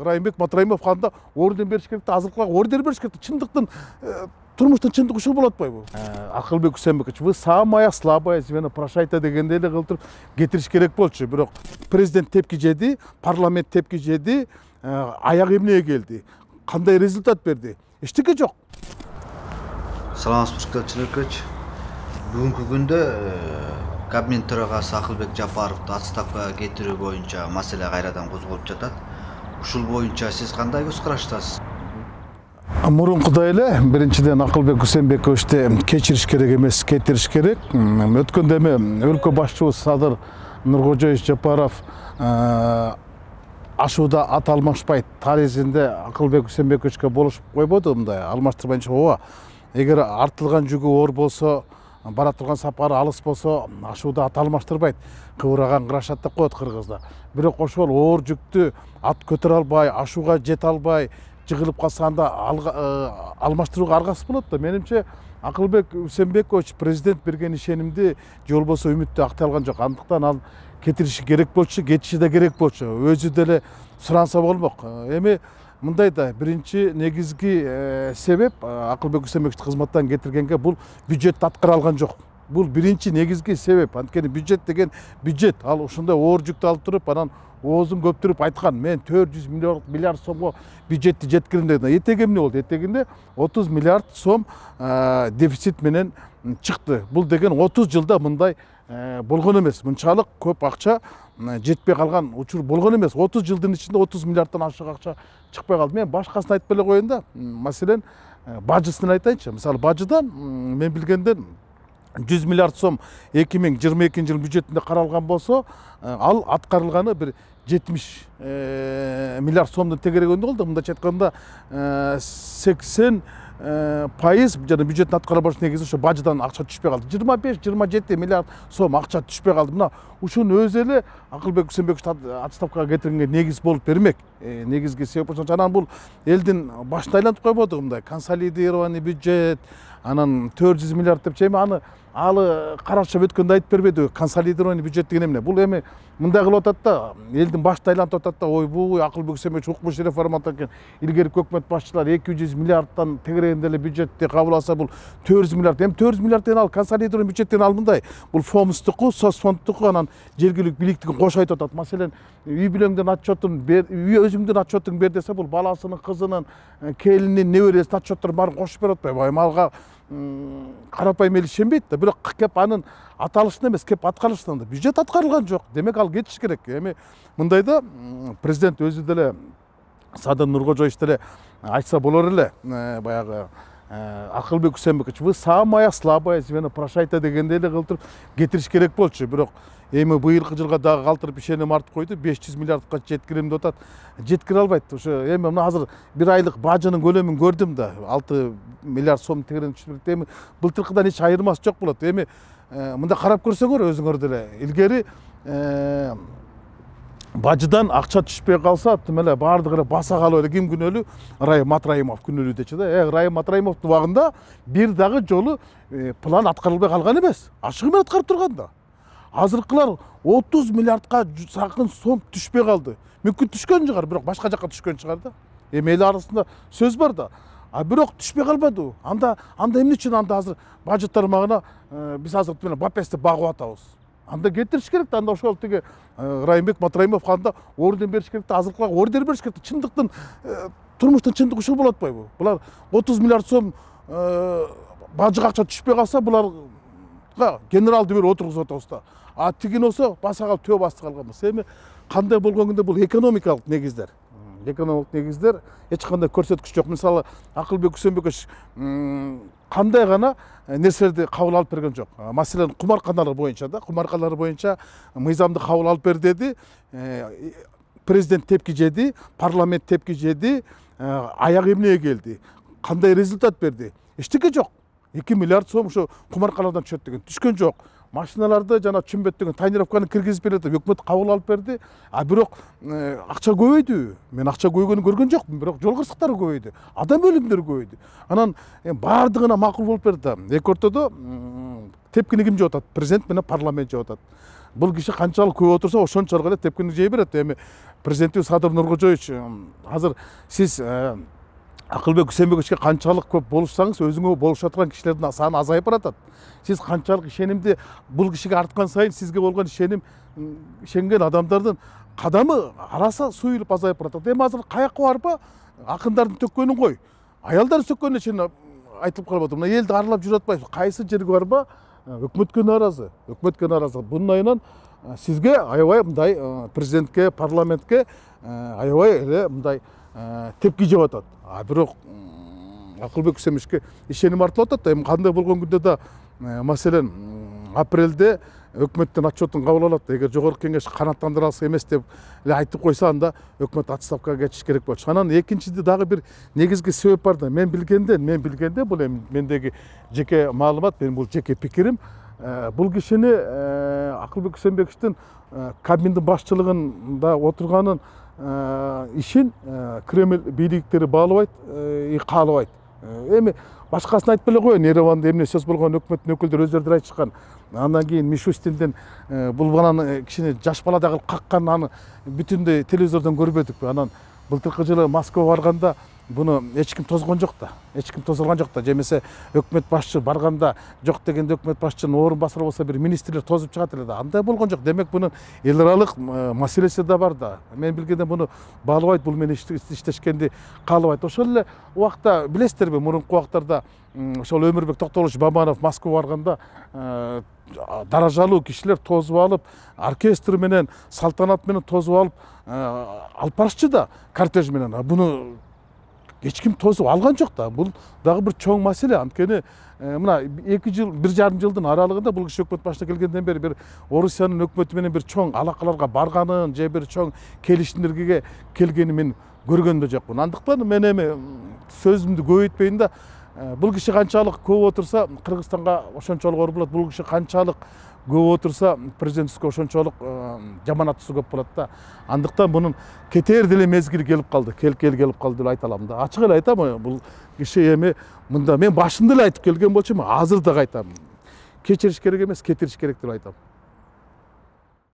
Райымбек Матраимов ханда орден бериш керек, азыркыга орден бериш керек. Чындыктын турмуштун чындыгы ушул болот атпайбы? Акылбек Усенбекович, вы самое слабое звено, прошайта дегенде эле кылтырып кетириш керек болчу. Бирок президент тепки жеди, парламент тепки жеди, аяк эмнеге келди? Кандай результат берди? Эчтеке жок. Саламатсызбы Чылыкыч. Бүгүнкү күндө Кабмин төрагасы Акылбек Жапаровду отставкага кетирүү боюнча маселе кайрадан козголуп жатат. Ушул боюнча сиз кандай көз караштасыз? Мурункудай эле биринчиден Акылбек Усенбековичти кечириш керек эмес, кетириш керек. Өткөндө эми өлкө башчыбыз Садыр Нуркожоевич Жапаров ашууда ат алмашпайт тарихинде Акылбек Усенбековичке болушуп койбоду, мындай алмаштырбайынча ооба. Эгер артылган жүгү оор болсо, бара турган сапары алыс болсо, ашууда ат алмаштырбайт. Кыбыраган кырашат деп коет кыргызда. Бирок ошол оор жүктү ат көтөрө албай, ашууга жете албай, жыгылып калса анда алмаштырууга аргасыз болот да. Менимче Акылбек Усенбекович президент берген ишенимди же болбосо үмүттү актай алган жок. Андыктан ал кетириши керек болчу, кетиши да керек болчу. Өзү деле суранса болмок. Эми мындай да биринчи негизги себеп Акылбек Усенбековичти кызматтан кетиргенге бул бюджетти аткара алган жок. Бул биринчи негизги себеп. Анткени бюджет деген бюджет. Ал ушундай оор жүктү алып туруп, анан оозун көптүрүп айткан, мен 400 миллиард сомго бюджетти жеткирем деген. Этеги эмне болду? Этегинде 30 миллиард сом дефицит менен чыкты. Бул деген 30 жылда мындай болгон эмес. Мынчалык көп акча жетпей калган учур болгон эмес. 30 жылдын ичинде 30 миллиарддан ашык акча чыкпай калды. Мен башкасын айтпай эле коеюн да. Маселен, бажысын айтайынчы. Мисалы, бажыдан мен билгенден 100 миллиард сом 2022 жыл бюджетинде каралган болсо, ал аткарылганы бир 70 миллиард сомдун тегерегинде болду. Мындайча айтканда 80% жана бюджеттин аткара баш негизи ошо бажыдан акча түшпөй калды. 25-27 миллиард сом акча түшпөй калды. Мына ушуну өзү эле Акылбек Усенбековичти отставкага кетиргенге негиз болуп бермек. Негизги себеп ошо. Анан бул элдин башын айлантып койбоду, мындай консолидированный бюджет, анан 400 миллиард деп чейми алы карашып өткөндө айтып бербеди. Консолидированный бюджет деген эмне? Бул эми мындай кылып атат да, элдин башты айлантып атат да, ойбуй Акылбек Усенбекович укмуш реформалар экен. Илгерки өкмөт башчылары 200 миллиардтан тегерегинде эле бюджетти кабыл алса, бул 400 миллиард. Эми 400 миллиард деген ал консолидированный бюджеттен ал мындай. Бул фомстуку, соцфондтуку, анан жергиликтүү бийликтигин кошо айтып атат. Маселен, үй бүлөңдүн отчетун бер, үй өзүңдүн отчетуң бер десе, бул баласынын, кызынын, келинин, небересинин отчетторун баарын кошуп берип атпайбы? Эми алга карапайым эл ишенбейт да. Бирок кеп анын аталышына эмес, кеп аткарылышына да бюджет аткарылган жок. Демек ал кетиш керек. Эми мындайда президент өзү деле Садыр Нуркожоевич деле айтса болор эле, баягы Акылбек Усенбекович, вы самое слабое звено, прошайта дегенде эле кылтырып кетириш керек болчу. Бирок эми быйылкы жылга дагы калтырып ишеним артып койду. 500 миллиардка жеткирем деп атат. Жеткире албайт. Ошо эми мына азыр бир айлык бажынын көлөмүн көрдүм да. 6 миллиард сом тегерен түшүрүп, эми былтыркыдан эч айырмасы жок болот. Эми мында карап көрсөңөр өзүңөр деле, илгери бажыдан акча түшпөй калса, тим эле баардыгы эле баса калып эле ким күнөөлүү? Райым Матраимов күнөөлүү дечи да. Райым Матраимовдун убагында бир дагы жолу план аткарылбай калган эмес. Ашык менен аткарып турган да. Азыркылар 30 миллиардка сакын сом түшпөй калды. Мүмкүн түшкөн жыгар, бирок башка жакка түшкөн чыгар да. Эми эл арасында сөз бар да. Бирок түшпөй калбады. Анда эмне үчүн анда азыр бажыт тармагына биз азыр менен БАПСти багып атабыз? Анда кетириш керек да. Анда ошол тиги Райымбек Матраимов ханда орден бериш керек да, азыркыга орден бериш керек да. Чындыктын турмуштун чындыгы ушул болот атпайбы? Булар 30 миллиард сом бажыга акча түшпөй калса, буларга генералды берип отургузуп атабыз да. Тигин болсо баса калып төө басты калганбыз. Эми кандай болгон күндө бул экономикалык негиздер. Экономикалык негиздер эч кандай көрсөткүч жок. Мисалы, Акылбек Усенбекович кандай гана нерселерди кабыл алып берген жок. Маселен, кумарканалар боюнча да, кумаркалар боюнча мыйзамды кабыл алып бер деди. Президент тепки жеди, парламент тепки жеди. Аяк эмнеге келди? Кандай результат берди? Эчтеке жок. 2 миллиард сом ошо кумаркалардан түшөт деген түшкөн жок. Машиналарды жана чүмбөт деген тонировканы киргизип берди, өкмөт кабыл алып берди. Бирок акча көбөйдү. Мен акча көбөйгөнүн көргөн жокмун, бирок жол кырсыктары көбөйдү. Адам өлүмдөрү көбөйдү. Анан баардыгына макул болуп берди. Эки ортодо тепкини ким жеп атат? Президент менен парламент жеп атат. Бул киши канчалык көп отурса, ошончолук эле тепкини жей берет. Эми президентибиз Садыр Нуркожоевич, азыр сиз Акылбек Үсенбековичке канчалык көп болушсаңыз, өзүңө болуша турган кишилердин саны азайып баратат. Сиз канчалык ишенимди бул кишиге арткан сайын сизге болгон ишенген адамдардын кадамы арасы суюлуп азайып баратат. Эми азыр каяка барпа, акындардын төккөнүн кой, аялдар сөккөнүнө чейин айтылып калып атат. Мына элди аралап жүрүп атпайбыз. Кайсы жерге барпа, өкмөткө нааразы, Бунун айынан сизге аябай мындай президентке, парламентке аябай эле мындай тепки жеп атат. Бирок Акылбек Үсенбековичке ишеним артылып атат да. Эми кандай болгон күндө да, маселен, апрелде өкмөттөн отчетун кабыл алат. Эгер жогорку кеңеш канааттандыра алса эмес деп эле айтып койсо, анда өкмөт отставкага кетиш керек болчу. Анан экинчиде дагы бир негизги себеп бар да. Мен билгенде бул эми мендеги жеке маалымат, бул жеке пикирим. Бул кишини Акылбек Үсенбековичтин Кабминдин башчылыгында отурганын ишин Кремль бийликтери баалабайт, каалабайт. Эми башкасын айтып эле коеюн, Ереванда эмне сөз болгон өкмөттүн өкүлдөрү өздөрү айтышкан. Андан кийин Мишустинден бул баланы кишини жаш баладай кылып каккан, аны бүтүндөй телевизордон көрбөдүкпү. Анан былтыркы жылы Москвага барганда буну эч ким тозгон жок да. Же эмесе өкмөт башчы барганда жок дегенде өкмөт башчынын орун басары болсо бир министрлер тозуп чыгат эле да. Андай болгон жок. Демек бунун эл аралык маселеси да бар да. Мен билгенде буну баалабайт, бул менен иштешкенди каалабайт. Ошол эле убакта билесиздерби, мурунку убактарда ошол Өмүрбек Токтогулович Бабанов Москвага барганда даражалуу кишилер тозуп алып, оркестр менен, салтанат менен тозуп алып барышчы да, кортеж менен. Буну эч ким тосуп алган жок да. Бул дагы бир чоң маселе. Анткени мына 2 жыл, 1,5 жылдын аралыгында бул киши өкмөт башына келгенден бери бир Орусиянын өкмөтү менен бир чоң алакаларга барганын, же бир чоң келишимдерге келгенин мен көргөн да жокмун. Андыктан мен эми сөзүмдү көбөйтпөйүн да, бул киши канчалык көп отурса Кыргызстанга ошончолук оор болот. Бул киши канчалык көп отурса президентибизге ошончолук жаман атысы көп болот да. Андыктан бунун кетер деле мезгили келип калды. Келип калды деп айта алам да. Ачык эле айтам, бул киши эми мында мен башында эле айтып келген болчумун, азыр да айтам. Кечириш керек эмес, кетириш керек деп айтам.